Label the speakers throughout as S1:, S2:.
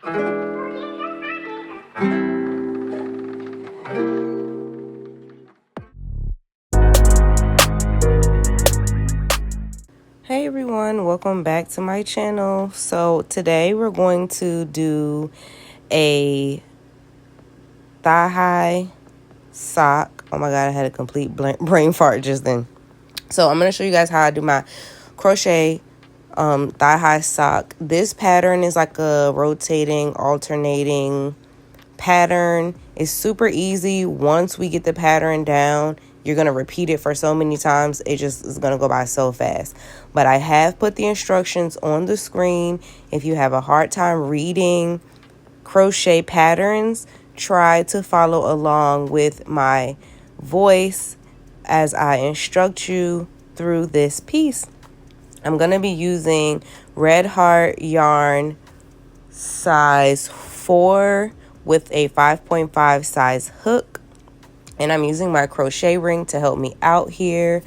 S1: Hey everyone, welcome back to my channel. So today we're going to do a thigh-high sock. Oh my god, I had a complete brain fart just then. So I'm going to show you guys how I do my crochet thigh-high sock. This pattern is like a rotating, alternating pattern. It's super easy. Once we get the pattern down, you're going to repeat it for so many times, it just is going to go by so fast. But I have put the instructions on the screen. If you have a hard time reading crochet patterns, try to follow along with my voice as I instruct you through this piece. I'm going to be using Red Heart yarn size 4 with a 5.5 size hook. And I'm using my crochet ring to help me out here.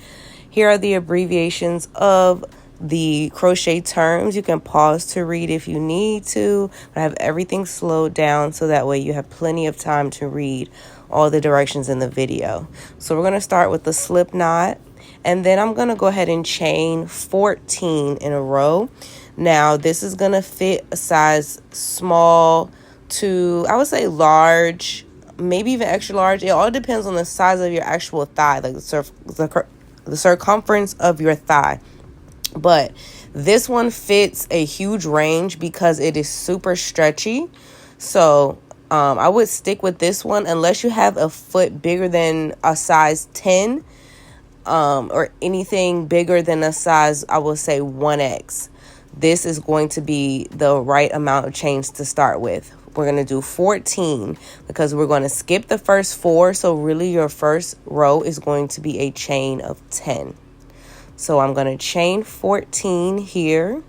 S1: Here are the abbreviations of the crochet terms. You can pause to read if you need to. But I have everything slowed down so that way you have plenty of time to read all the directions in the video. So we're going to start with the slip knot. And then I'm going to go ahead and chain 14 in a row. Now this is going to fit a size small to, I would say, large, maybe even extra large. It all depends on the size of your actual thigh, like the circumference of your thigh. But this one fits a huge range because it is super stretchy. So I would stick with this one unless you have a foot bigger than a size 10 or anything bigger than a size, I will say 1X. This is going to be the right amount of chains to start with. We're going to do 14 because we're going to skip the first 4. So really your first row is going to be a chain of 10. So I'm going to chain 14 here.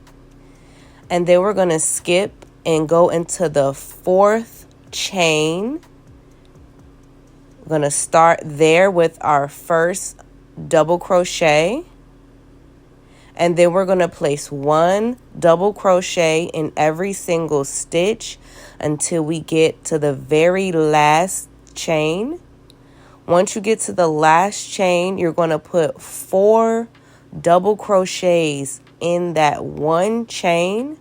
S1: And then we're going to skip and go into the 4th chain. We're going to start there with our first double crochet. And then we're going to place 1 double crochet in every single stitch until we get to the very last chain. Once you get to the last chain, you're going to put 4 double crochets in that one chain.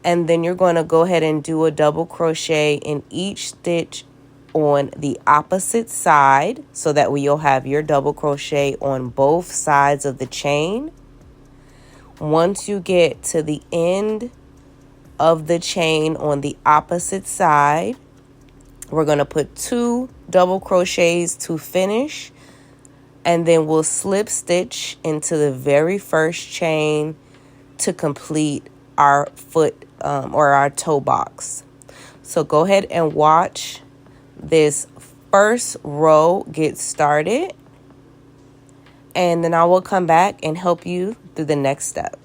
S1: And then you're going to go ahead and do a double crochet in each stitch on the opposite side. So that way you'll have your double crochet on both sides of the chain. Once you get to the end of the chain on the opposite side, we're going to put 2 double crochets to finish, and then we'll slip stitch into the very first chain to complete our foot or our toe box. So go ahead and watch this first row get started, and then I will come back and help you through the next step.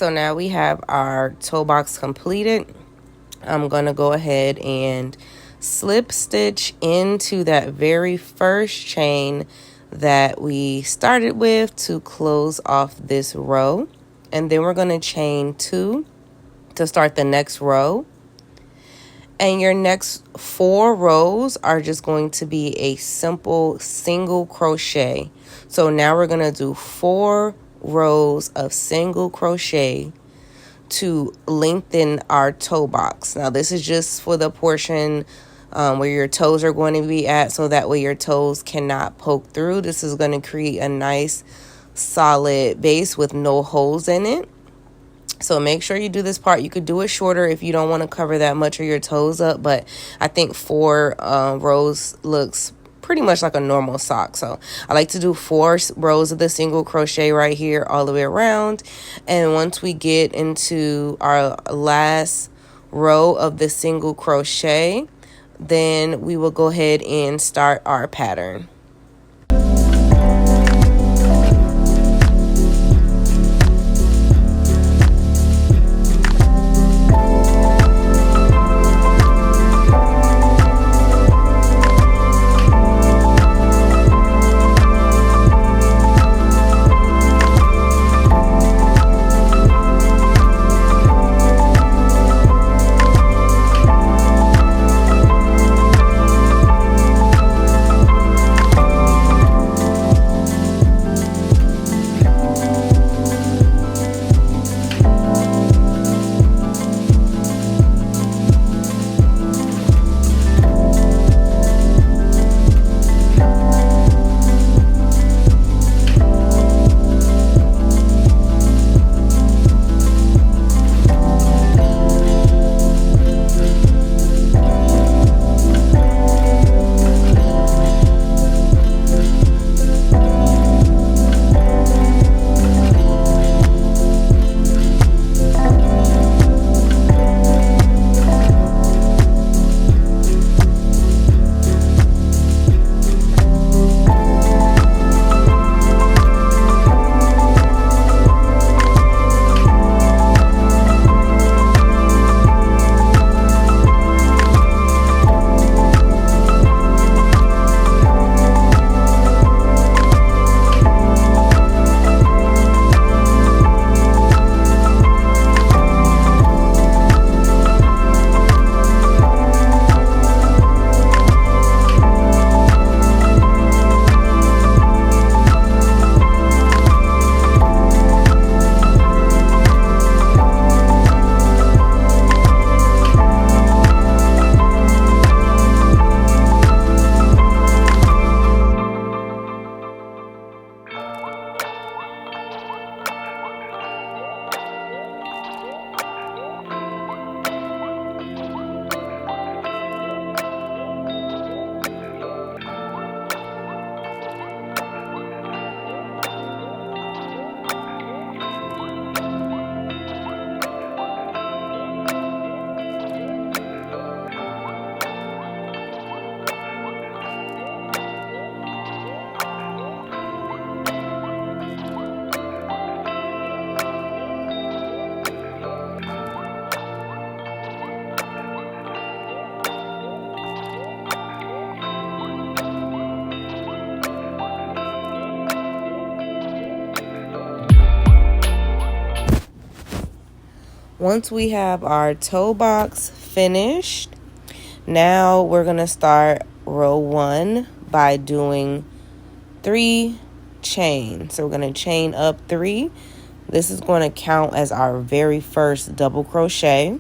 S1: So now we have our toe box completed. I'm going to go ahead and slip stitch into that very first chain that we started with to close off this row. And then we're going to chain 2 to start the next row. And your next 4 rows are just going to be a simple single crochet. So now we're going to do 4 rows of single crochet to lengthen our toe box. Now this is just for the portion where your toes are going to be at, so that way your toes cannot poke through. This is going to create a nice solid base with no holes in it. So make sure you do this part. You could do it shorter if you don't want to cover that much of your toes up, but I think 4 rows looks pretty much like a normal sock. So I like to do 4 rows of the single crochet right here all the way around. And once we get into our last row of the single crochet, then we will go ahead and start our pattern. Once we have our toe box finished, now we're going to start row 1 by doing 3 chains. So we're going to chain up 3. This is going to count as our very first double crochet.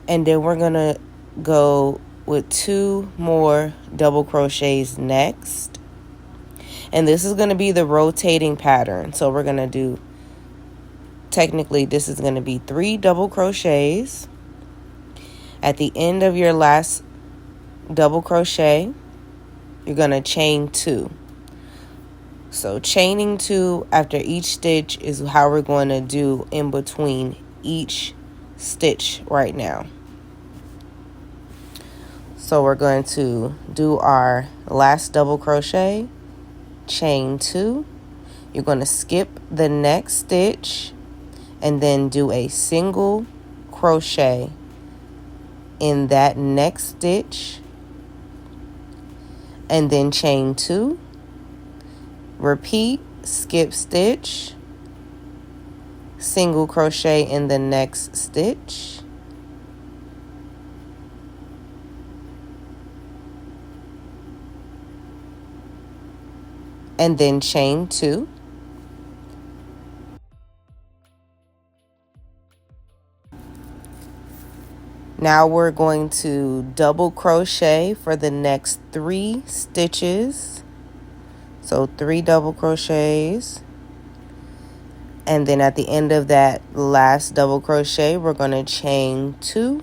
S1: And then we're going to go with 2 more double crochets next. And this is going to be the rotating pattern. So we're going to do, technically this is going to be 3 double crochets. At the end of your last double crochet, you're going to chain 2. So chaining 2 after each stitch is how we're going to do in between each stitch right now. So we're going to do our last double crochet, chain 2. You're going to skip the next stitch, and then do a single crochet in that next stitch, and then chain 2, repeat, skip stitch, single crochet in the next stitch, and then chain 2. Now we're going to double crochet for the next 3 stitches. So 3 double crochets. And then at the end of that last double crochet, we're going to chain 2.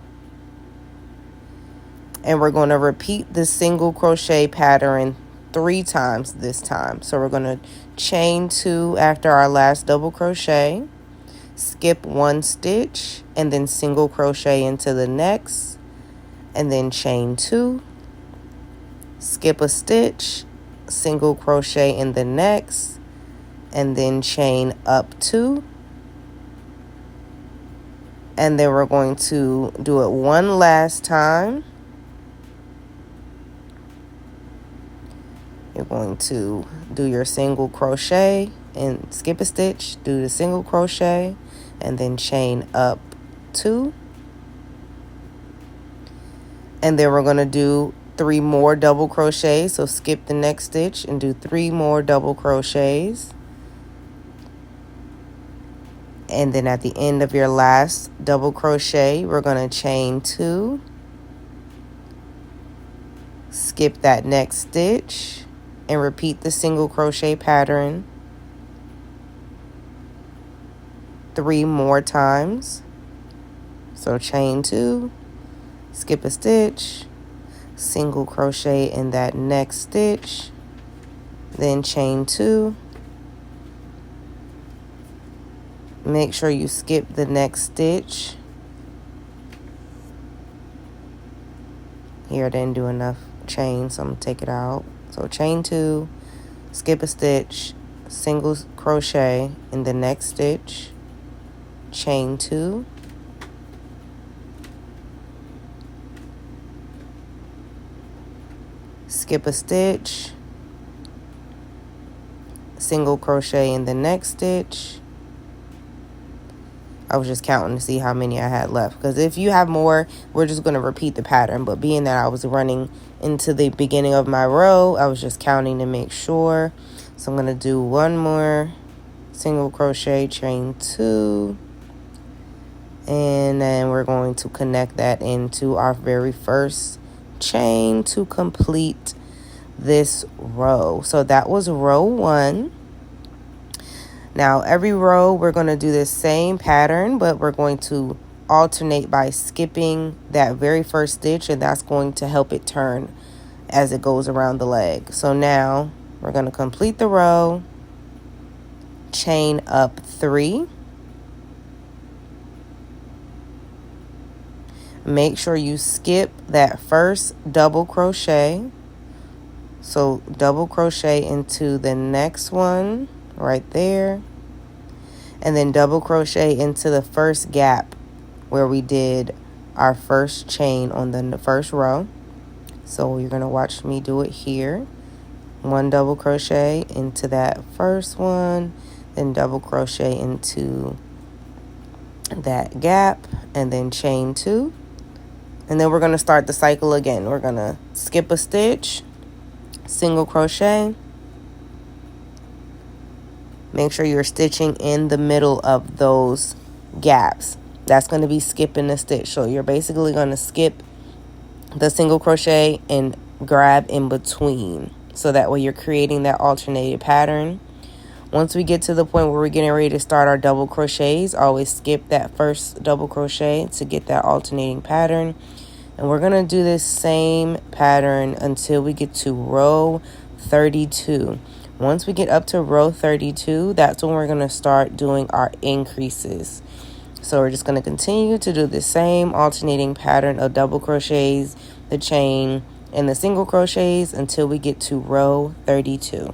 S1: And we're going to repeat the single crochet pattern 3 times this time. So we're going to chain 2 after our last double crochet, skip 1 stitch, and then single crochet into the next, and then chain 2, skip a stitch, single crochet in the next, and then chain up 2. And then we're going to do it one last time. You're going to do your single crochet and skip a stitch, do the single crochet, and then chain up 2. And then we're going to do 3 more double crochets. So skip the next stitch and do 3 more double crochets. And then at the end of your last double crochet, we're going to chain 2, skip that next stitch, and repeat the single crochet pattern 3 more times. So chain 2, skip a stitch, single crochet in that next stitch, then chain 2. Make sure you skip the next stitch. Here I didn't do enough chain, so I'm going to take it out. So chain 2, skip a stitch, single crochet in the next stitch, chain 2, skip a stitch, single crochet in the next stitch. I was just counting to see how many I had left, because if you have more, we're just going to repeat the pattern. But being that I was running into the beginning of my row, I was just counting to make sure. So I'm going to do 1 more single crochet, chain 2, and then we're going to connect that into our very first chain to complete this row. So that was row 1. Now every row we're going to do the same pattern, but we're going to alternate by skipping that very first stitch, and that's going to help it turn as it goes around the leg. So now we're going to complete the row, chain up 3, make sure you skip that first double crochet. So double crochet into the next one right there, and then double crochet into the first gap where we did our first chain on the first row. So you're going to watch me do it here. 1 double crochet into that first one, then double crochet into that gap, and then chain 2. And then we're going to start the cycle again. We're going to skip a stitch, single crochet. Make sure you're stitching in the middle of those gaps. That's going to be skipping a stitch. So you're basically going to skip the single crochet and grab in between. So that way you're creating that alternated pattern. Once we get to the point where we're getting ready to start our double crochets, always skip that first double crochet to get that alternating pattern. And we're going to do this same pattern until we get to row 32. Once we get up to row 32, that's when we're going to start doing our increases. So we're just going to continue to do the same alternating pattern of double crochets, the chain, and the single crochets until we get to row 32.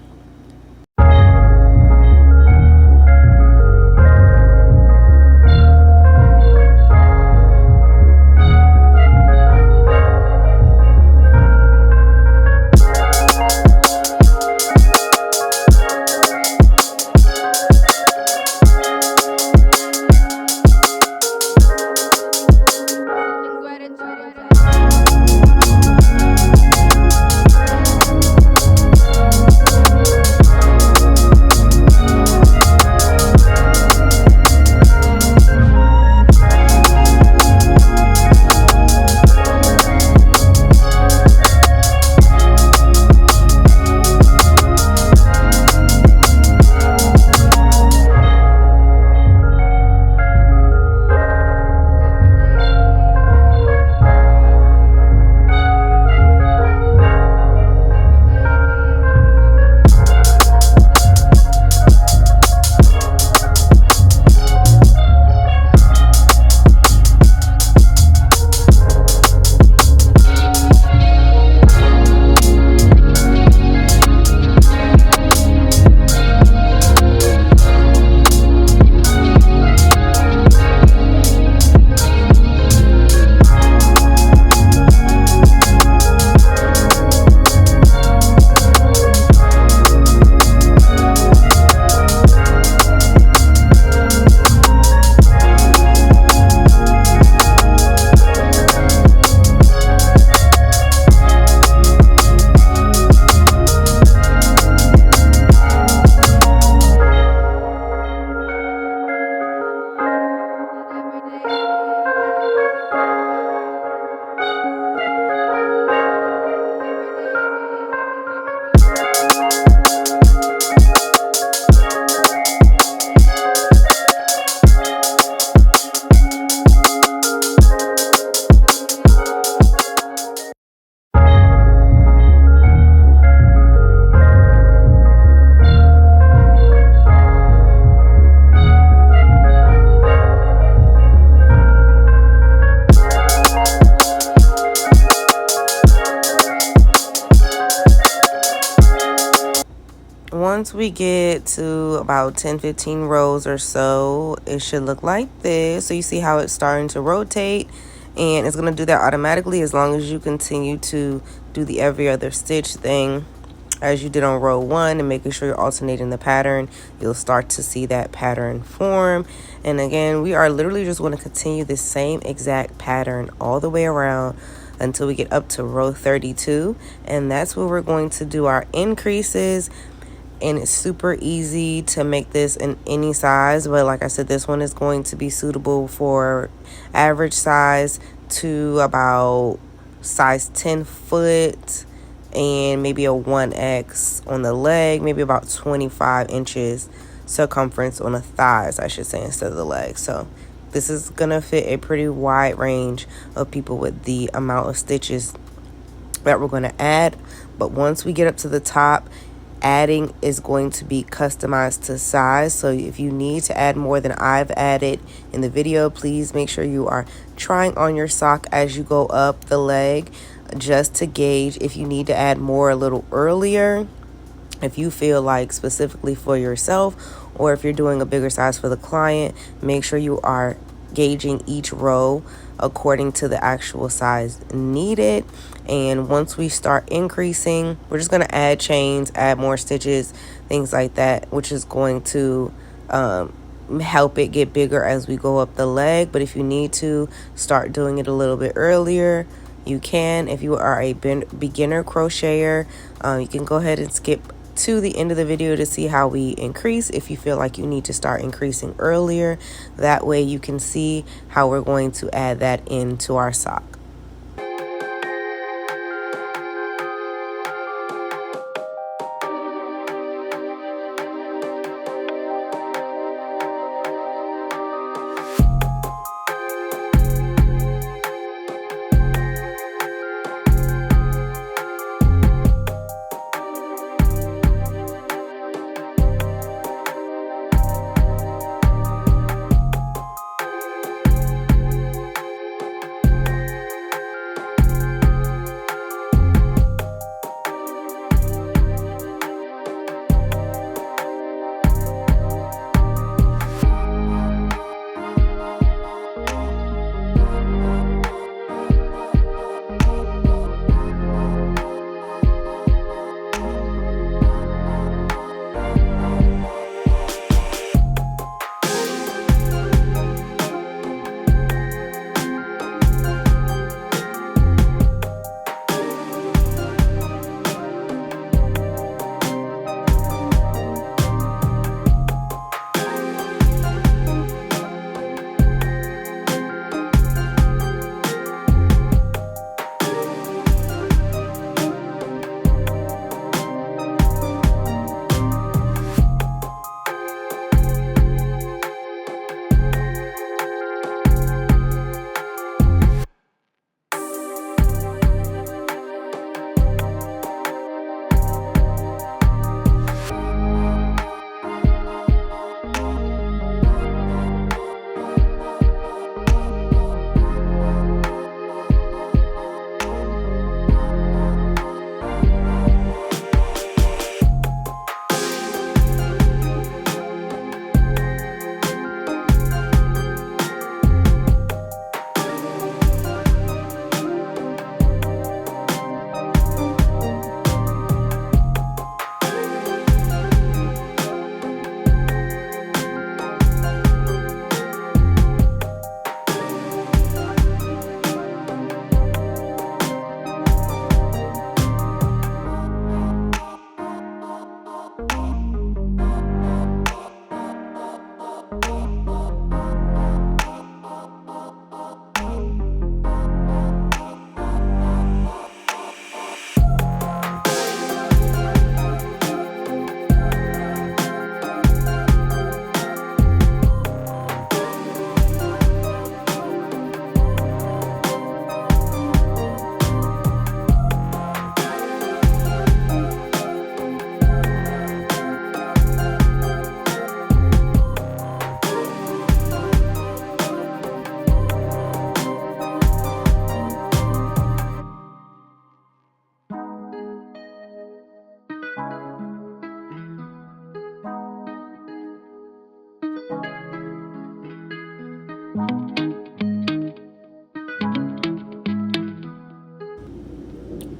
S1: once we get to about 10-15 rows or so, it should look like this. So you see how it's starting to rotate, and it's going to do that automatically as long as you continue to do the every other stitch thing as you did on row 1 and making sure you're alternating the pattern. You'll start to see that pattern form. And again, we are literally just going to continue the same exact pattern all the way around until we get up to row 32, and that's where we're going to do our increases. And it's super easy to make this in any size, but like I said, this one is going to be suitable for average size to about size 10 foot and maybe a 1X on the leg, maybe about 25 inches circumference on the thighs, I should say, instead of the legs. So this is gonna fit a pretty wide range of people with the amount of stitches that we're gonna add. But once we get up to the top, adding is going to be customized to size. So if you need to add more than I've added in the video, please make sure you are trying on your sock as you go up the leg, just to gauge if you need to add more a little earlier, if you feel like specifically for yourself, or if you're doing a bigger size for the client. Make sure you are gauging each row according to the actual size needed. And once we start increasing, we're just going to add chains, add more stitches, things like that, which is going to help it get bigger as we go up the leg. But if you need to start doing it a little bit earlier, you can. If you are a beginner crocheter, you can go ahead and skip to the end of the video to see how we increase if you feel like you need to start increasing earlier. That way you can see how we're going to add that into our sock.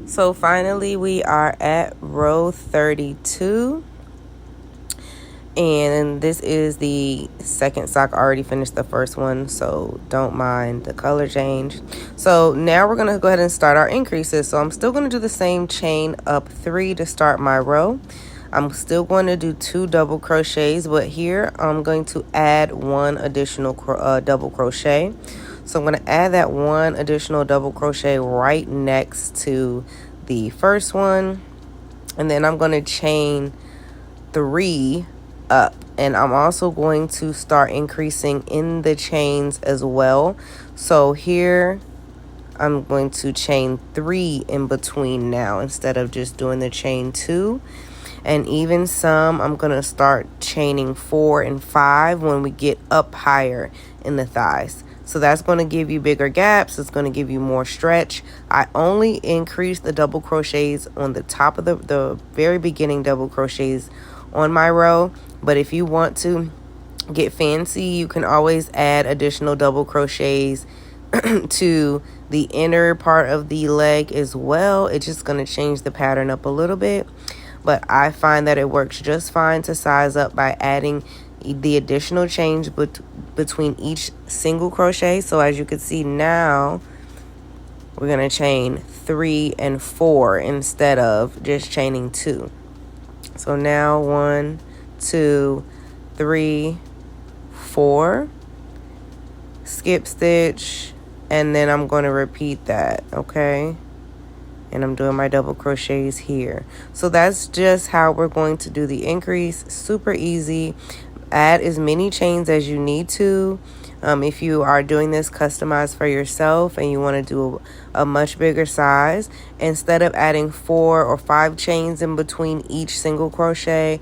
S1: So finally we are at row 32. And this is the second sock. I already finished the first one, so don't mind the color change. So now we're going to go ahead and start our increases. So I'm still going to do the same chain up 3 to start my row. I'm still going to do 2 double crochets, but here I'm going to add 1 additional double crochet. So I'm going to add that 1 additional double crochet right next to the first one, and then I'm going to chain 3 up, and I'm also going to start increasing in the chains as well. So here I'm going to chain 3 in between now instead of just doing the chain 2. And even some, I'm going to start chaining 4 and 5 when we get up higher in the thighs. So that's going to give you bigger gaps. It's going to give you more stretch. I only increase the double crochets on the top of the very beginning double crochets on my row. But if you want to get fancy, you can always add additional double crochets to the inner part of the leg as well. It's just going to change the pattern up a little bit. But I find that it works just fine to size up by adding the additional change between each single crochet. So as you can see now, we're going to chain 3 and 4 instead of just chaining 2. So now 1, 2, 3, 4, skip stitch, and then I'm going to repeat that, okay? And I'm doing my double crochets here. So that's just how we're going to do the increase. Super easy. Add as many chains as you need to. If you are doing this customized for yourself and you want to do a much bigger size, instead of adding 4 or 5 chains in between each single crochet,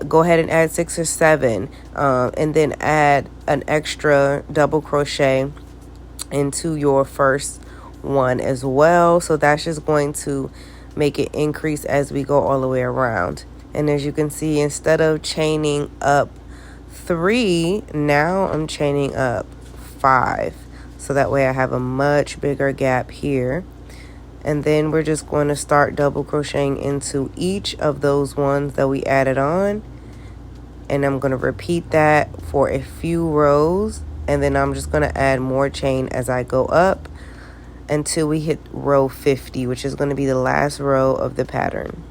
S1: go ahead and add 6 or 7, and then add an extra double crochet into your first one as well. So that's just going to make it increase as we go all the way around. And as you can see, instead of chaining up 3, now I'm chaining up 5, so that way I have a much bigger gap here. And then we're just going to start double crocheting into each of those ones that we added on, and I'm going to repeat that for a few rows, and then I'm just going to add more chain as I go up until we hit row 50, which is going to be the last row of the pattern.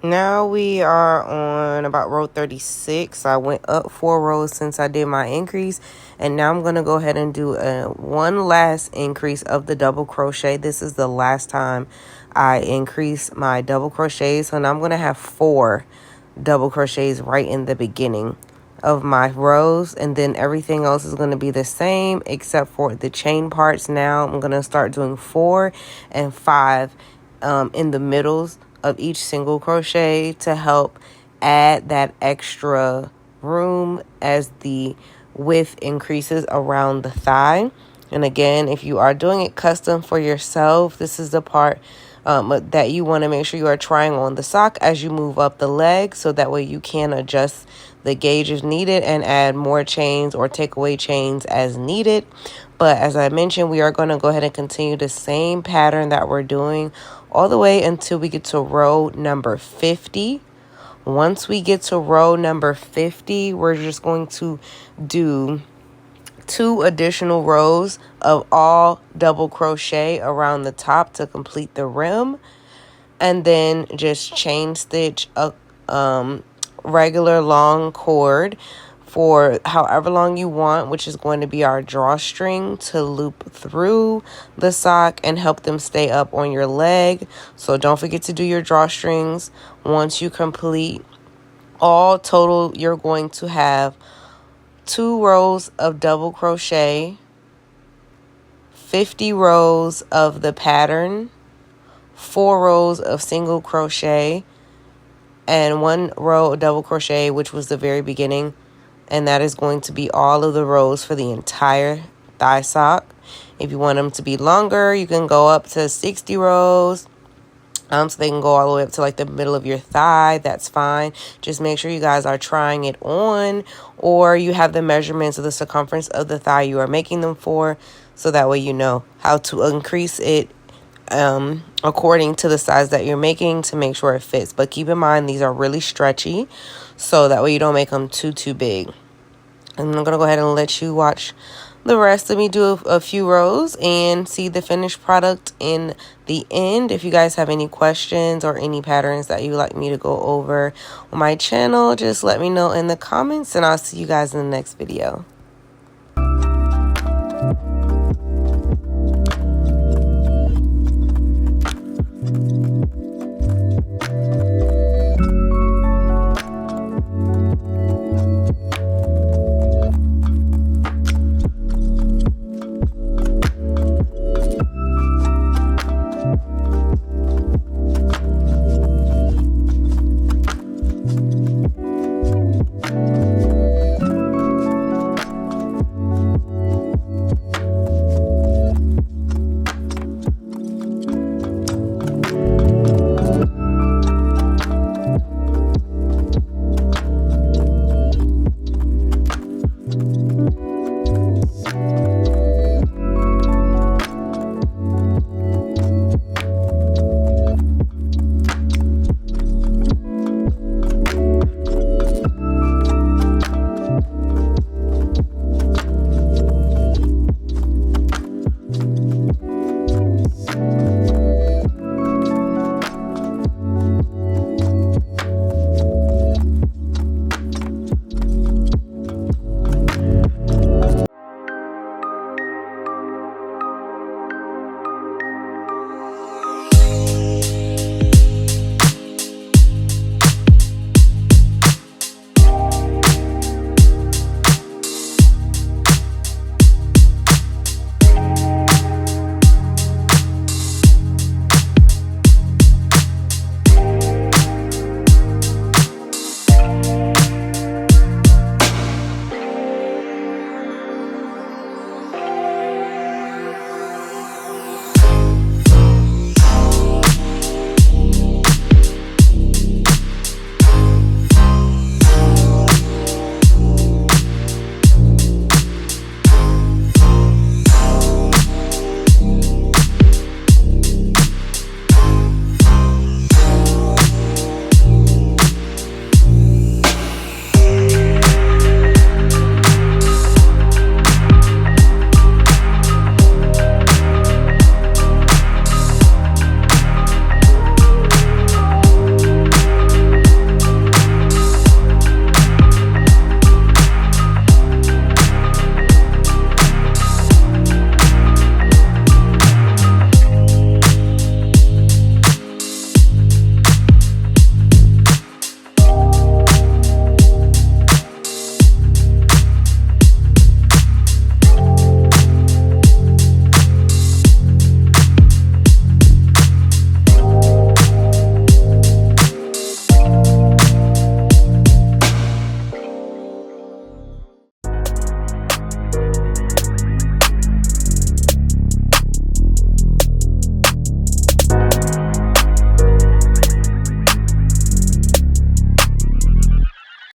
S1: Now we are on about row 36. I went up 4 rows since I did my increase, and now I'm going to go ahead and do one last increase of the double crochet. This is the last time I increase my double crochets, so now I'm going to have 4 double crochets right in the beginning of my rows, and then everything else is going to be the same except for the chain parts. Now I'm going to start doing 4 and 5 in the middles of each single crochet to help add that extra room as the width increases around the thigh. And again, if you are doing it custom for yourself, this is the part that you want to make sure you are trying on the sock as you move up the leg, so that way you can adjust the gauge if needed and add more chains or take away chains as needed. But as I mentioned, we are going to go ahead and continue the same pattern that we're doing all the way until we get to row number 50. Once we get to row number 50, we're just going to do 2 additional rows of all double crochet around the top to complete the rim, and then just chain stitch a regular long cord for however long you want, which is going to be our drawstring, to loop through the sock and help them stay up on your leg. So don't forget to do your drawstrings. Once you complete all total, you're going to have 2 rows of double crochet, 50 rows of the pattern, 4 rows of single crochet, and 1 row of double crochet, which was the very beginning. And that is going to be all of the rows for the entire thigh sock. If you want them to be longer, you can go up to 60 rows. So they can go all the way up to like the middle of your thigh. That's fine. Just make sure you guys are trying it on, or you have the measurements of the circumference of the thigh you are making them for, so that way you know how to increase it according to the size that you're making to make sure it fits. But keep in mind, these are really stretchy, so that way you don't make them too big. And I'm gonna go ahead and let you watch the rest of me do a few rows and see the finished product in the end. If you guys have any questions or any patterns that you'd like me to go over on my channel, just let me know in the comments, and I'll see you guys in the next video.